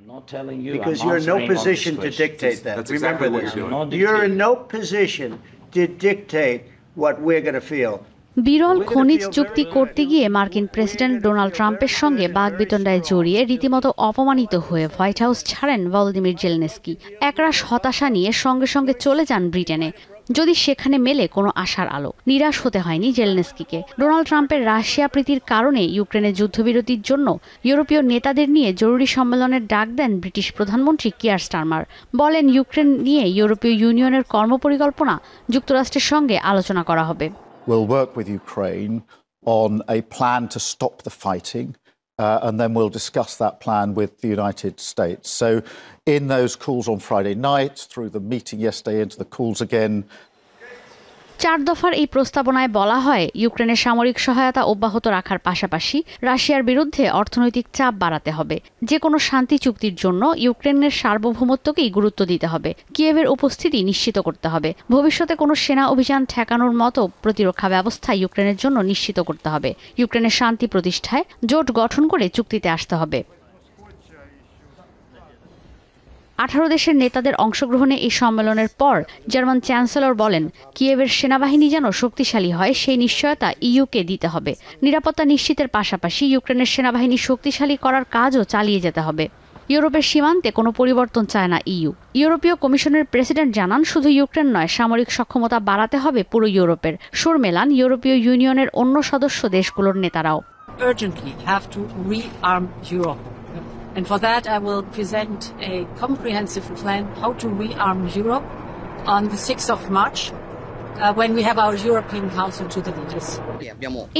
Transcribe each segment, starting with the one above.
Because you're in no position to dictate that. Remember this. You're in no position to dictate what we're going to feel. বিরল খনিজ চুক্তি করতে গিয়ে মার্কিন president Donald ট্রাম্পের সঙ্গে বাগবিতণ্ডায় জড়িয়ে রীতিমতো অপমানিত হয়ে হোয়াইট হাউস ছাড়েন ভলোদিমির জেলেনস্কি। একরাশ হতাশা নিয়ে সঙ্গে সঙ্গে চলে যান ব্রিটেনে, যদি সেখানে মেলে কোনো আশার আলো। নিরাশ হতে হয়নি জেলেনস্কিকে। ডোনাল্ড ট্রাম্পের রাশিয়া প্রীতির কারণে ইউক্রেনের যুদ্ধবিরতির জন্য ইউরোপীয় নেতাদের নিয়ে জরুরি সম্মেলনের ডাক দেন ব্রিটিশ প্রধানমন্ত্রী কিয়ার স্টারমার। বলেন, ইউক্রেন নিয়ে ইউরোপীয় ইউনিয়নের কর্মপরিকল্পনা যুক্তরাষ্ট্রের সঙ্গে আলোচনা করা হবে। We'll work with Ukraine on a plan to stop the fighting, and then we'll discuss that plan with the United States. So in those calls on Friday night, through the meeting yesterday, into the calls again, 4 দফার এই প্রস্তাবনায় বলা হয়, ইউক্রেনের সামরিক সহায়তা অব্যাহত রাখার পাশাপাশি রাশিয়ার বিরুদ্ধে অর্থনৈতিক চাপ বাড়াতে হবে। যে কোনো শান্তি চুক্তির জন্য ইউক্রেনের সার্বভৌমত্বকেই গুরুত্ব দিতে হবে। কিয়েভের উপস্থিতি নিশ্চিত করতে হবে। ভবিষ্যতে কোনো সেনা অভিযান ঠেকানোর মতো প্রতিরক্ষা ব্যবস্থা ইউক্রেনের জন্য নিশ্চিত করতে হবে। ইউক্রেনের শান্তি প্রতিষ্ঠায় জোট গঠন করে চুক্তিতে আসতে হবে। 18 দেশের নেতাদের অংশগ্রহণে এই সম্মেলনের পর জার্মান চ্যান্সেলর বলেন, কিয়েভের সেনাবাহিনী যেন শক্তিশালী হয় সেই নিশ্চয়তা ইইউকে দিতে হবে। নিরাপত্তা নিশ্চিতের পাশাপাশি ইউক্রেনের সেনাবাহিনী শক্তিশালী করার কাজও চালিয়ে যেতে হবে। ইউরোপের সীমান্তে কোনো পরিবর্তন চায় না ইইউ। ইউরোপীয় কমিশনের প্রেসিডেন্ট জানান, শুধু ইউক্রেন নয়, সামরিক সক্ষমতা বাড়াতে হবে পুরো ইউরোপের। সুর মেলান ইউরোপীয় ইউনিয়নের অন্য সদস্য দেশগুলোর নেতারাও। Urgently have to rearm Europe. And for that, I will present a comprehensive plan how to rearm Europe on the 6th of March, when we have our European Council to the leaders.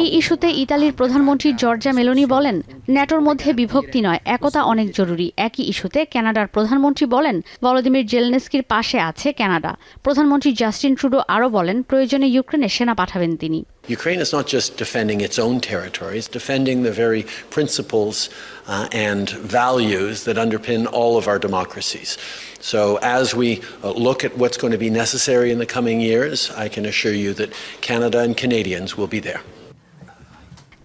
এই ইস্যুতে ইতালির প্রধানমন্ত্রী Giorgia Meloni বলেন, ন্যাটোর মধ্যে বিভক্তি নয়, একতা অনেক জরুরি। একই ইস্যুতে কানাডার প্রধানমন্ত্রী বলেন, ভলোদিমির জেলেনস্কির পাশে আছে কানাডা। প্রধানমন্ত্রী জাস্টিন ট্রুডো আরও বলেন, প্রয়োজনে ইউক্রেনে সেনা পাঠাবেন তিনি। Ukraine is not just defending its own territory, it's defending the very principles and values that underpin all of our democracies. So as we look at what's going to be necessary in the coming years, I can assure you that Canada and Canadians will be there.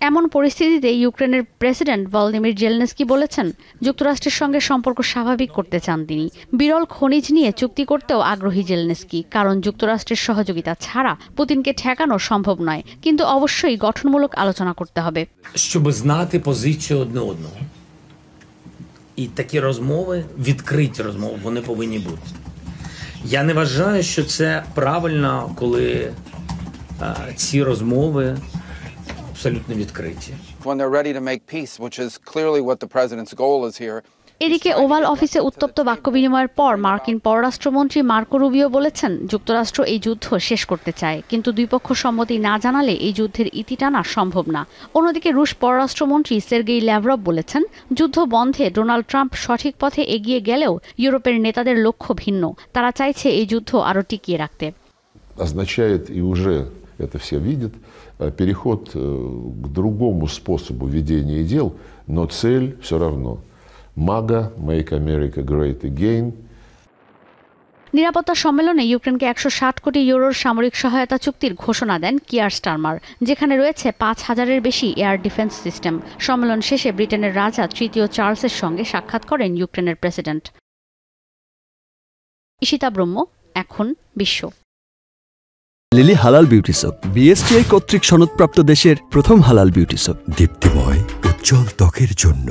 এমন পরিস্থিতিতে ইউক্রেনের president Volodymyr Zelensky বলেছেন, যুক্তরাষ্ট্রের সঙ্গে সম্পর্ক স্বাভাবিক করতে চান তিনি। বিরল খনিজ নিয়ে চুক্তি করতেও আগ্রহী জেলেনস্কি, কারণ যুক্তরাষ্ট্রের সহযোগিতা ছাড়া পুতিনকে ঠেকানো সম্ভব নয়, কিন্তু অবশ্যই গঠনমূলক আলোচনা করতে হবে। Щоб знати позицію одне одного. І такі розмови, відкриті розмови, вони повинні бути. Я не вважаю, що це правильно, коли ці розмови абсолютно відкриті. When they're ready to make peace, which is clearly what the president's goal is here. এদিকে ওভাল অফিসে উত্তপ্ত বাক্য বিনিময়ের পর মার্কিন পররাষ্ট্রমন্ত্রী মার্কো রুবিও বলেছেন, যুক্তরাষ্ট্র এই যুদ্ধ শেষ করতে চায়, কিন্তু দুই পক্ষ সম্মতি না জানালে এই যুদ্ধের ইতি টানা সম্ভব না। অন্যদিকে রুশ পররাষ্ট্রমন্ত্রী সের্গেই ল্যাভরভ বলেছেন, যুদ্ধ বন্ধে ডোনাল্ড ট্রাম্প সঠিক পথে এগিয়ে গেলেও ইউরোপের নেতাদের লক্ষ্য ভিন্ন। তারা চাইছে এই যুদ্ধ আরও টিকিয়ে রাখতে। Означает, и уже это все видят, переход к другому способу ведения дел, но цель все равно. MAGA, Make America Great Again. নিরাপত্তা সম্মেলনে ইউক্রেনকে 160 কোটি ইউরোর সামরিক সহায়তা চুক্তির ঘোষণা দেন কিয়ার স্টারমার, যেখানে রয়েছে 5000-এর বেশি এয়ার ডিফেন্স সিস্টেম। সম্মেলন শেষে ব্রিটেনের রাজা তৃতীয় চার্লসের সঙ্গে সাক্ষাৎ করেন ইউক্রেনের প্রেসিডেন্ট। ঈশিতা ব্রহ্ম, এখন বিশ্ব। লিলি হালাল বিউটি সোপ, বিএসটিআই কর্তৃক সনদপ্রাপ্ত দেশের প্রথম হালাল বিউটি সোপ, দীপ্তিময় উজ্জ্বল ত্বকের জন্য।